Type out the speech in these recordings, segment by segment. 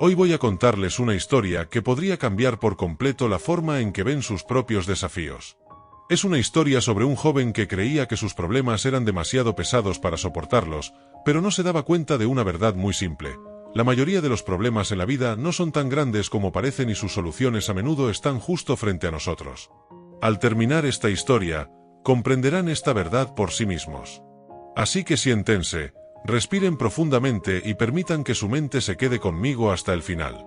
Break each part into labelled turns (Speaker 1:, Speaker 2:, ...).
Speaker 1: Hoy voy a contarles una historia que podría cambiar por completo la forma en que ven sus propios desafíos. Es una historia sobre un joven que creía que sus problemas eran demasiado pesados para soportarlos, pero no se daba cuenta de una verdad muy simple. La mayoría de los problemas en la vida no son tan grandes como parecen y sus soluciones a menudo están justo frente a nosotros. Al terminar esta historia, comprenderán esta verdad por sí mismos. Así que siéntense, respiren profundamente y permitan que su mente se quede conmigo hasta el final.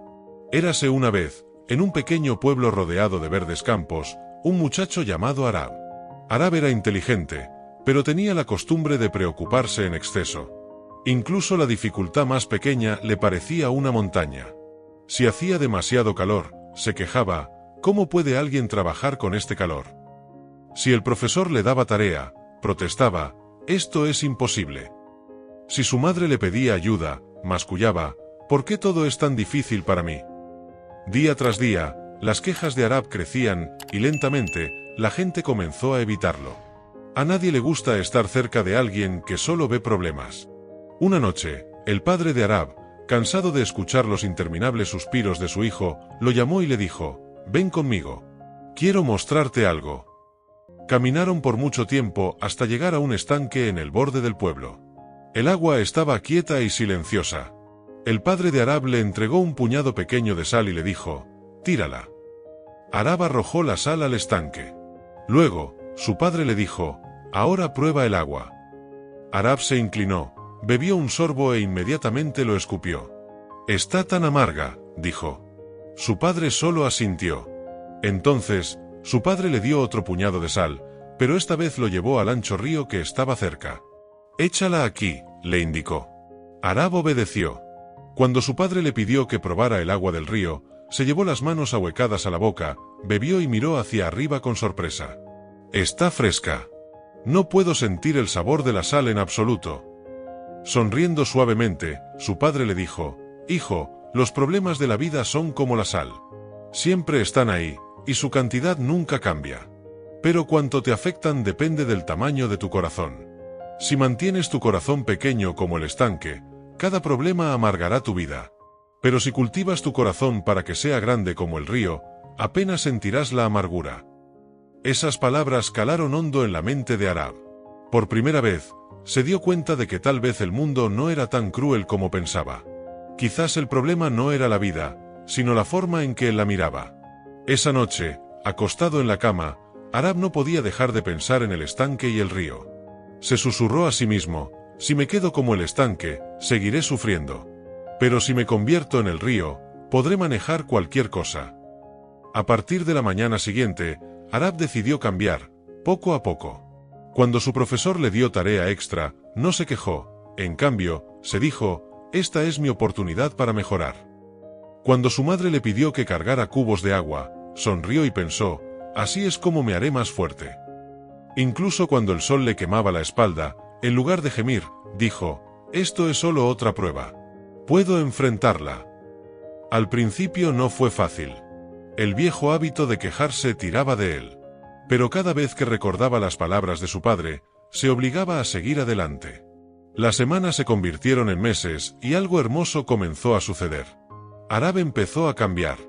Speaker 1: Érase una vez, en un pequeño pueblo rodeado de verdes campos, un muchacho llamado Arab. Arab era inteligente, pero tenía la costumbre de preocuparse en exceso. Incluso la dificultad más pequeña le parecía una montaña. Si hacía demasiado calor, se quejaba, ¿cómo puede alguien trabajar con este calor? Si el profesor le daba tarea, protestaba, esto es imposible. Si su madre le pedía ayuda, mascullaba, ¿por qué todo es tan difícil para mí? Día tras día, las quejas de Arab crecían, y lentamente, la gente comenzó a evitarlo. A nadie le gusta estar cerca de alguien que solo ve problemas. Una noche, el padre de Arab, cansado de escuchar los interminables suspiros de su hijo, lo llamó y le dijo, «Ven conmigo. Quiero mostrarte algo». Caminaron por mucho tiempo hasta llegar a un estanque en el borde del pueblo. El agua estaba quieta y silenciosa. El padre de Arab le entregó un puñado pequeño de sal y le dijo, «Tírala». Arab arrojó la sal al estanque. Luego, su padre le dijo, «Ahora prueba el agua». Arab se inclinó, bebió un sorbo e inmediatamente lo escupió. «Está tan amarga», dijo. Su padre solo asintió. Entonces, su padre le dio otro puñado de sal, pero esta vez lo llevó al ancho río que estaba cerca. «Échala aquí», le indicó. Arab obedeció. Cuando su padre le pidió que probara el agua del río, se llevó las manos ahuecadas a la boca, bebió y miró hacia arriba con sorpresa. «Está fresca. No puedo sentir el sabor de la sal en absoluto». Sonriendo suavemente, su padre le dijo, «Hijo, los problemas de la vida son como la sal. Siempre están ahí, y su cantidad nunca cambia. Pero cuánto te afectan depende del tamaño de tu corazón. Si mantienes tu corazón pequeño como el estanque, cada problema amargará tu vida. Pero si cultivas tu corazón para que sea grande como el río, apenas sentirás la amargura». Esas palabras calaron hondo en la mente de Arab. Por primera vez, se dio cuenta de que tal vez el mundo no era tan cruel como pensaba. Quizás el problema no era la vida, sino la forma en que él la miraba. Esa noche, acostado en la cama, Arab no podía dejar de pensar en el estanque y el río. Se susurró a sí mismo, «Si me quedo como el estanque, seguiré sufriendo. Pero si me convierto en el río, podré manejar cualquier cosa». A partir de la mañana siguiente, Arab decidió cambiar, poco a poco. Cuando su profesor le dio tarea extra, no se quejó, en cambio, se dijo, «Esta es mi oportunidad para mejorar». Cuando su madre le pidió que cargara cubos de agua, sonrió y pensó, «Así es como me haré más fuerte». Incluso cuando el sol le quemaba la espalda, en lugar de gemir, dijo, «Esto es solo otra prueba. Puedo enfrentarla». Al principio no fue fácil. El viejo hábito de quejarse tiraba de él. Pero cada vez que recordaba las palabras de su padre, se obligaba a seguir adelante. Las semanas se convirtieron en meses y algo hermoso comenzó a suceder. Arab empezó a cambiar.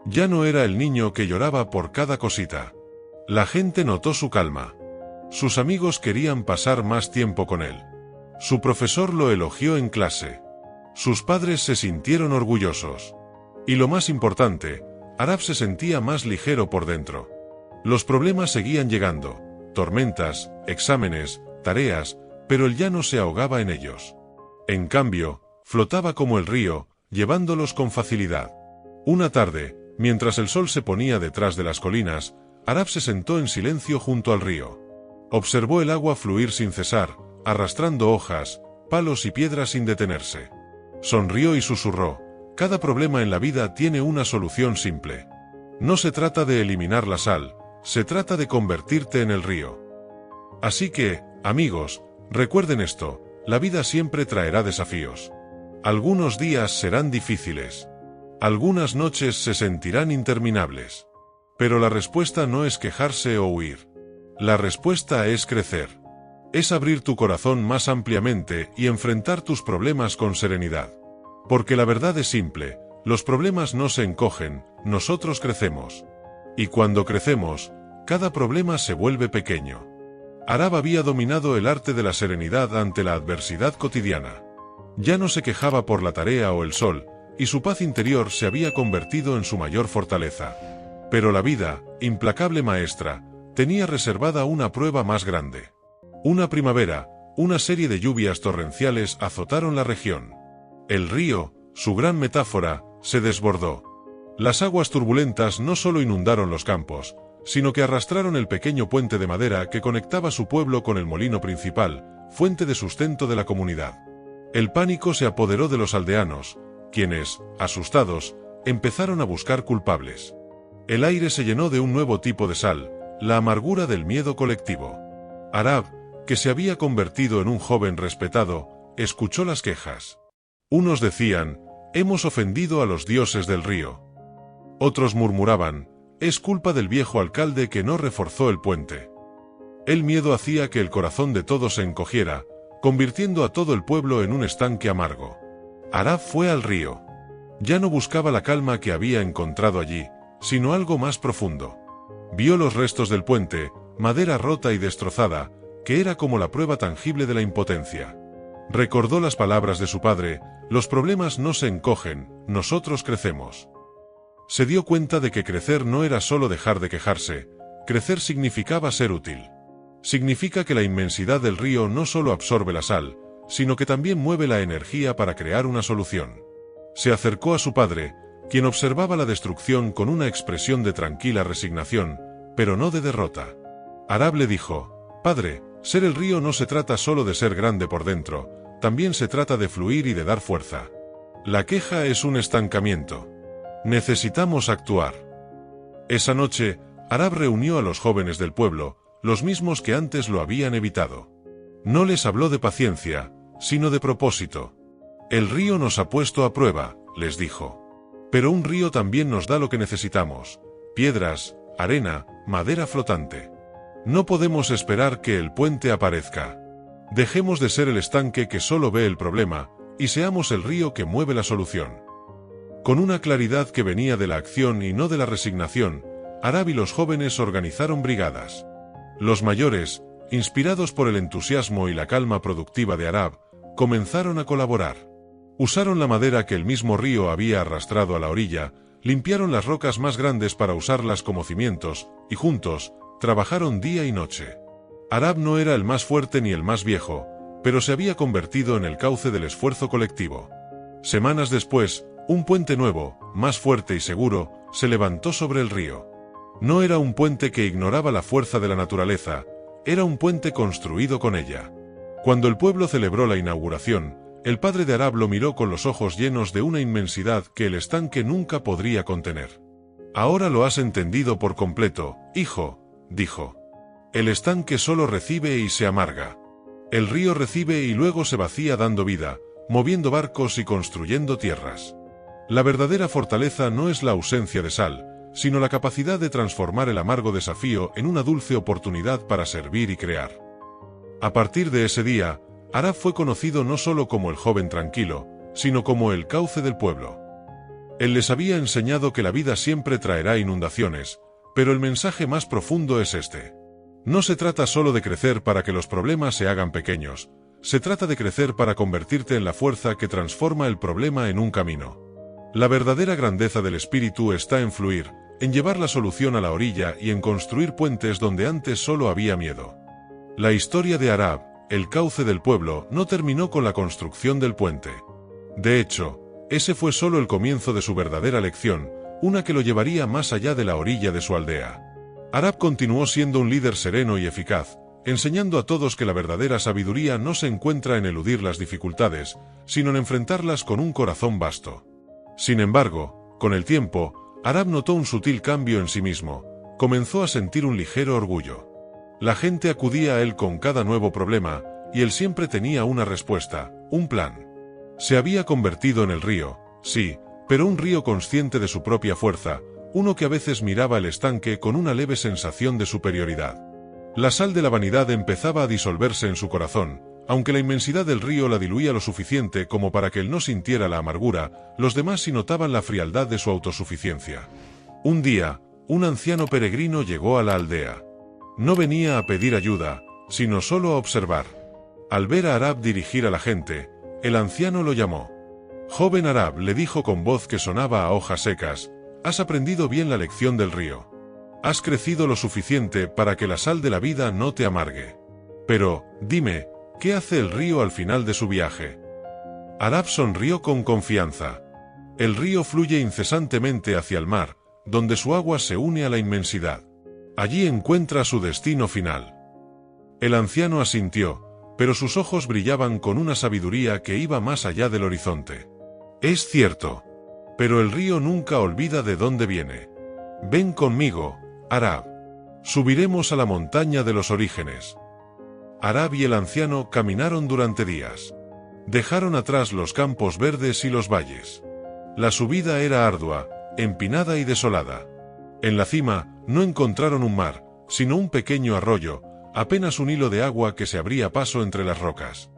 Speaker 1: Ya no era el niño que lloraba por cada cosita. La gente notó su calma. Sus amigos querían pasar más tiempo con él. Su profesor lo elogió en clase. Sus padres se sintieron orgullosos. Y lo más importante, Arab se sentía más ligero por dentro. Los problemas seguían llegando, tormentas, exámenes, tareas, pero él ya no se ahogaba en ellos. En cambio, flotaba como el río, llevándolos con facilidad. Una tarde, mientras el sol se ponía detrás de las colinas, Arab se sentó en silencio junto al río. Observó el agua fluir sin cesar, arrastrando hojas, palos y piedras sin detenerse. Sonrió y susurró, «Cada problema en la vida tiene una solución simple. No se trata de eliminar la sal, se trata de convertirte en el río». Así que, amigos, recuerden esto, la vida siempre traerá desafíos. Algunos días serán difíciles. Algunas noches se sentirán interminables. Pero la respuesta no es quejarse o huir. La respuesta es crecer. Es abrir tu corazón más ampliamente y enfrentar tus problemas con serenidad. Porque la verdad es simple, Los problemas no se encogen, nosotros crecemos. Y cuando crecemos, cada problema se vuelve pequeño. Arab había dominado el arte de la serenidad ante la adversidad cotidiana. Ya no se quejaba por la tarea o el sol, y su paz interior se había convertido en su mayor fortaleza. Pero la vida, implacable maestra, tenía reservada una prueba más grande. Una primavera, una serie de lluvias torrenciales azotaron la región. El río, su gran metáfora, se desbordó. Las aguas turbulentas no solo inundaron los campos, sino que arrastraron el pequeño puente de madera que conectaba su pueblo con el molino principal, fuente de sustento de la comunidad. El pánico se apoderó de los aldeanos, quienes, asustados, empezaron a buscar culpables. El aire se llenó de un nuevo tipo de sal, la amargura del miedo colectivo. Arab, que se había convertido en un joven respetado, escuchó las quejas. Unos decían, hemos ofendido a los dioses del río. Otros murmuraban, es culpa del viejo alcalde que no reforzó el puente. El miedo hacía que el corazón de todos se encogiera, convirtiendo a todo el pueblo en un estanque amargo. Arab fue al río. Ya no buscaba la calma que había encontrado allí, sino algo más profundo. Vio los restos del puente, madera rota y destrozada, que era como la prueba tangible de la impotencia. Recordó las palabras de su padre, los problemas no se encogen, nosotros crecemos. Se dio cuenta de que crecer no era solo dejar de quejarse, crecer significaba ser útil. Significa que la inmensidad del río no solo absorbe la sal, sino que también mueve la energía para crear una solución. Se acercó a su padre, quien observaba la destrucción con una expresión de tranquila resignación, pero no de derrota. Arab le dijo, padre, ser el río no se trata solo de ser grande por dentro, también se trata de fluir y de dar fuerza. La queja es un estancamiento. Necesitamos actuar. Esa noche, Arab reunió a los jóvenes del pueblo, los mismos que antes lo habían evitado. No les habló de paciencia, sino de propósito. El río nos ha puesto a prueba, les dijo. Pero un río también nos da lo que necesitamos: piedras, arena, madera flotante. No podemos esperar que el puente aparezca. Dejemos de ser el estanque que solo ve el problema, y seamos el río que mueve la solución. Con una claridad que venía de la acción y no de la resignación, Arab y los jóvenes organizaron brigadas. Los mayores, inspirados por el entusiasmo y la calma productiva de Arab, comenzaron a colaborar. Usaron la madera que el mismo río había arrastrado a la orilla, limpiaron las rocas más grandes para usarlas como cimientos, y juntos, trabajaron día y noche. Arab no era el más fuerte ni el más viejo, pero se había convertido en el cauce del esfuerzo colectivo. Semanas después, un puente nuevo, más fuerte y seguro, se levantó sobre el río. No era un puente que ignoraba la fuerza de la naturaleza, era un puente construido con ella. Cuando el pueblo celebró la inauguración, el padre de Arab lo miró con los ojos llenos de una inmensidad que el estanque nunca podría contener. Ahora lo has entendido por completo, hijo, dijo. El estanque solo recibe y se amarga. El río recibe y luego se vacía dando vida, moviendo barcos y construyendo tierras. La verdadera fortaleza no es la ausencia de sal, sino la capacidad de transformar el amargo desafío en una dulce oportunidad para servir y crear. A partir de ese día, Arab fue conocido no solo como el joven tranquilo, sino como el cauce del pueblo. Él les había enseñado que la vida siempre traerá inundaciones, pero el mensaje más profundo es este. No se trata solo de crecer para que los problemas se hagan pequeños, se trata de crecer para convertirte en la fuerza que transforma el problema en un camino. La verdadera grandeza del espíritu está en fluir, en llevar la solución a la orilla y en construir puentes donde antes solo había miedo. La historia de Arab, el cauce del pueblo, no terminó con la construcción del puente. De hecho, ese fue solo el comienzo de su verdadera lección, una que lo llevaría más allá de la orilla de su aldea. Arab continuó siendo un líder sereno y eficaz, enseñando a todos que la verdadera sabiduría no se encuentra en eludir las dificultades, sino en enfrentarlas con un corazón vasto. Sin embargo, con el tiempo, Arab notó un sutil cambio en sí mismo, comenzó a sentir un ligero orgullo. La gente acudía a él con cada nuevo problema, y él siempre tenía una respuesta, un plan. Se había convertido en el río, sí, pero un río consciente de su propia fuerza, uno que a veces miraba el estanque con una leve sensación de superioridad. La sal de la vanidad empezaba a disolverse en su corazón, Aunque la inmensidad del río la diluía lo suficiente como para que él no sintiera la amargura, los demás sí notaban la frialdad de su autosuficiencia. Un día, un anciano peregrino llegó a la aldea. No venía a pedir ayuda, sino solo a observar. Al ver a Arab dirigir a la gente, el anciano lo llamó. «Joven Arab», le dijo con voz que sonaba a hojas secas, «has aprendido bien la lección del río. Has crecido lo suficiente para que la sal de la vida no te amargue. Pero, dime, ¿qué hace el río al final de su viaje?» Arab sonrió con confianza. El río fluye incesantemente hacia el mar, donde su agua se une a la inmensidad. Allí encuentra su destino final. El anciano asintió, pero sus ojos brillaban con una sabiduría que iba más allá del horizonte. «Es cierto. Pero el río nunca olvida de dónde viene. Ven conmigo, Arab. Subiremos a la montaña de los orígenes». Arab y el anciano caminaron durante días. Dejaron atrás los campos verdes y los valles. La subida era ardua, empinada y desolada. En la cima, no encontraron un mar, sino un pequeño arroyo, apenas un hilo de agua que se abría paso entre las rocas.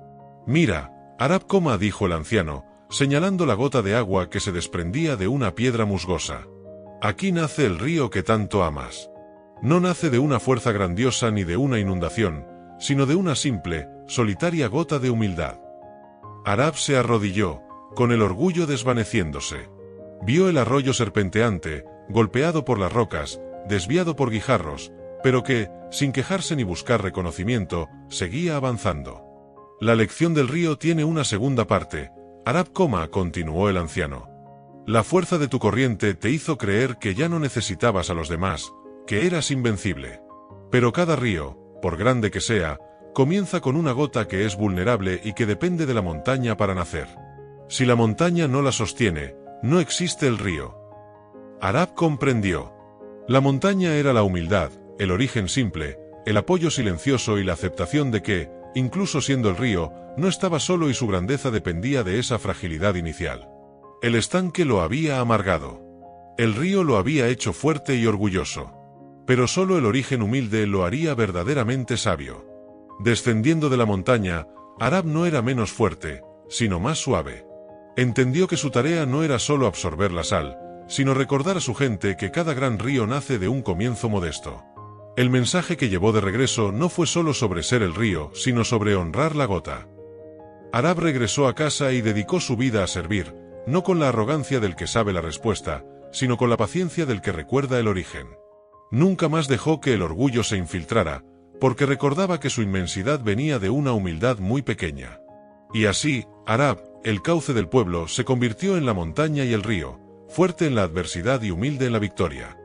Speaker 1: «Mira, Arab», dijo el anciano, señalando la gota de agua que se desprendía de una piedra musgosa. «Aquí nace el río que tanto amas. No nace de una fuerza grandiosa ni de una inundación, sino de una simple, solitaria gota de humildad». Arab se arrodilló, con el orgullo desvaneciéndose. Vio el arroyo serpenteante, golpeado por las rocas, desviado por guijarros, pero que, sin quejarse ni buscar reconocimiento, seguía avanzando. «La lección del río tiene una segunda parte, Arab», continuó el anciano. «La fuerza de tu corriente te hizo creer que ya no necesitabas a los demás, que eras invencible. Pero cada río, por grande que sea, comienza con una gota que es vulnerable y que depende de la montaña para nacer. Si la montaña no la sostiene, no existe el río». Arab comprendió. La montaña era la humildad, el origen simple, el apoyo silencioso y la aceptación de que, incluso siendo el río, no estaba solo y su grandeza dependía de esa fragilidad inicial. El estanque lo había amargado. El río lo había hecho fuerte y orgulloso. Pero solo el origen humilde lo haría verdaderamente sabio. Descendiendo de la montaña, Arab no era menos fuerte, sino más suave. Entendió que su tarea no era solo absorber la sal, sino recordar a su gente que cada gran río nace de un comienzo modesto. El mensaje que llevó de regreso no fue solo sobre ser el río, sino sobre honrar la gota. Arab regresó a casa y dedicó su vida a servir, no con la arrogancia del que sabe la respuesta, sino con la paciencia del que recuerda el origen. Nunca más dejó que el orgullo se infiltrara, porque recordaba que su inmensidad venía de una humildad muy pequeña. Y así, Arab, el cauce del pueblo, se convirtió en la montaña y el río, fuerte en la adversidad y humilde en la victoria.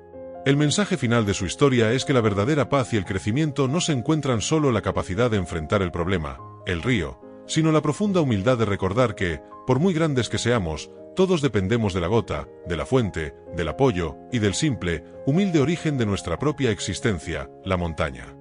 Speaker 1: El mensaje final de su historia es que la verdadera paz y el crecimiento no se encuentran solo en la capacidad de enfrentar el problema, el río, sino la profunda humildad de recordar que, por muy grandes que seamos, todos dependemos de la gota, de la fuente, del apoyo y del simple, humilde origen de nuestra propia existencia, la montaña.